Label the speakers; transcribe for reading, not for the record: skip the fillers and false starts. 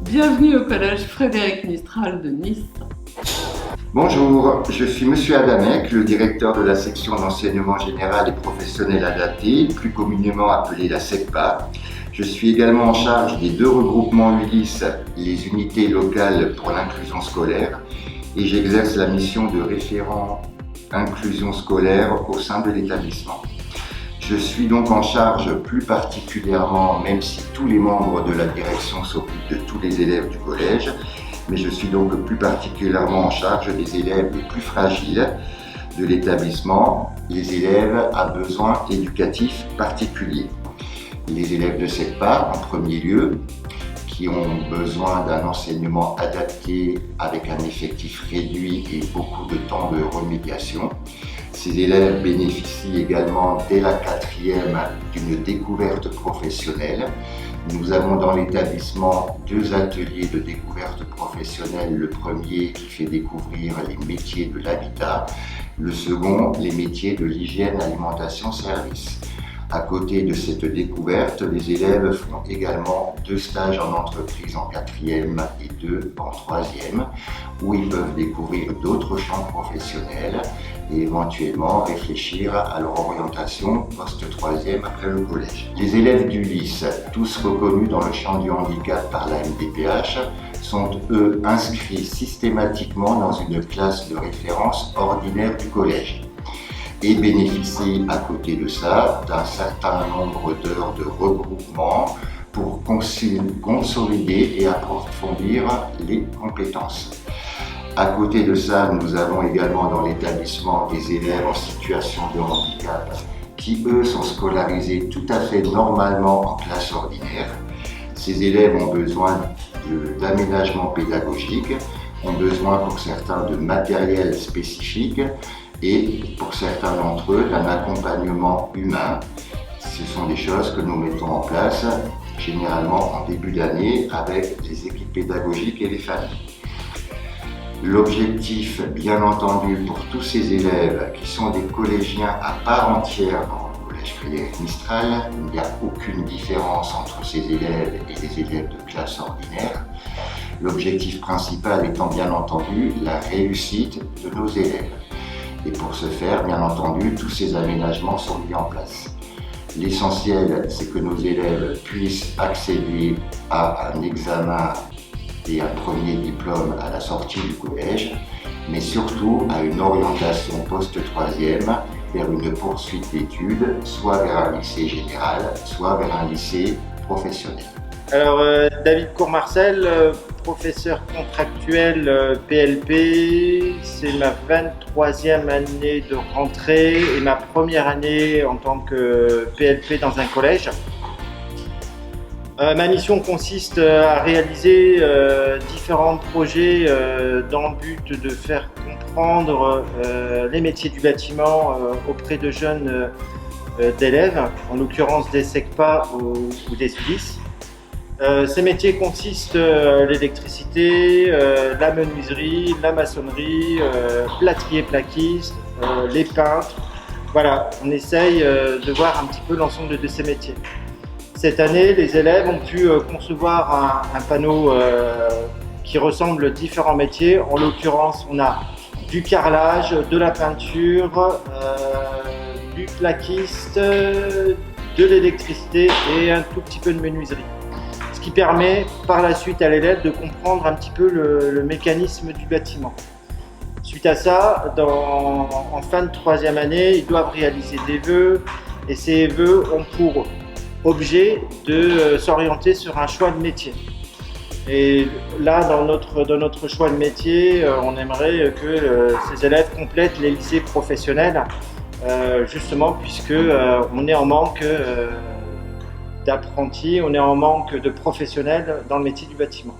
Speaker 1: Bienvenue au collège Frédéric Mistral de Nice.
Speaker 2: Bonjour, je suis Monsieur Adamec, le directeur de la section d'enseignement général et professionnel adapté, plus communément appelée la SECPA. Je suis également en charge des deux regroupements ULIS, les unités locales pour l'inclusion scolaire, et j'exerce la mission de référent inclusion scolaire au sein de l'établissement. Je suis donc en charge plus particulièrement, même si tous les membres de la direction s'occupent de tous les élèves du collège, mais je suis donc plus particulièrement en charge des élèves les plus fragiles de l'établissement, les élèves à besoins éducatifs particuliers. Les élèves de SECPA en premier lieu, qui ont besoin d'un enseignement adapté avec un effectif réduit et beaucoup de temps de remédiation. Ces élèves bénéficient également dès la 4e d'une découverte professionnelle. Nous avons dans l'établissement 2 ateliers de découverte professionnelle. Le premier qui fait découvrir les métiers de l'habitat, le second les métiers de l'hygiène, alimentation, service. À côté de cette découverte, les élèves font également 2 stages en entreprise en 4e et 2 en 3e, où ils peuvent découvrir d'autres champs professionnels et éventuellement réfléchir à leur orientation post-3e après le collège. Les élèves du LIS, tous reconnus dans le champ du handicap par la MDPH, sont eux inscrits systématiquement dans une classe de référence ordinaire du collège et bénéficient à côté de ça d'un certain nombre d'heures de regroupement pour consolider et approfondir les compétences. À côté de ça, nous avons également dans l'établissement des élèves en situation de handicap qui, eux, sont scolarisés tout à fait normalement en classe ordinaire. Ces élèves ont besoin d'aménagement pédagogique, ont besoin pour certains de matériel spécifique et pour certains d'entre eux d'un accompagnement humain. Ce sont des choses que nous mettons en place généralement en début d'année avec les équipes pédagogiques et les familles. L'objectif, bien entendu, pour tous ces élèves qui sont des collégiens à part entière dans le collège Frédéric Mistral, il n'y a aucune différence entre ces élèves et les élèves de classe ordinaire. L'objectif principal étant bien entendu la réussite de nos élèves. Et pour ce faire, bien entendu, tous ces aménagements sont mis en place. L'essentiel, c'est que nos élèves puissent accéder à un examen et un premier diplôme à la sortie du collège, mais surtout à une orientation post-3e vers une poursuite d'études, soit vers un lycée général, soit vers un lycée professionnel.
Speaker 3: Alors, David Courmarcel, professeur contractuel PLP, c'est ma 23e année de rentrée et ma première année en tant que PLP dans un collège. Ma mission consiste à réaliser différents projets dans le but de faire comprendre les métiers du bâtiment auprès de jeunes d'élèves, en l'occurrence des SECPA ou des ULIS. Ces métiers consistent l'électricité, la menuiserie, la maçonnerie, plâtrier plaquiste, les peintres. Voilà, on essaye de voir un petit peu l'ensemble de ces métiers. Cette année, les élèves ont pu concevoir un panneau qui ressemble à différents métiers. En l'occurrence, on a du carrelage, de la peinture, du plaquiste, de l'électricité et un tout petit peu de menuiserie. Ce qui permet par la suite à l'élève de comprendre un petit peu le mécanisme du bâtiment. Suite à ça, en fin de 3e année, ils doivent réaliser des vœux et ces vœux ont pour objet de s'orienter sur un choix de métier. Et là, dans notre choix de métier, on aimerait que ces élèves complètent les lycées professionnels, justement puisque on est en manque d'apprentis, on est en manque de professionnels dans le métier du bâtiment.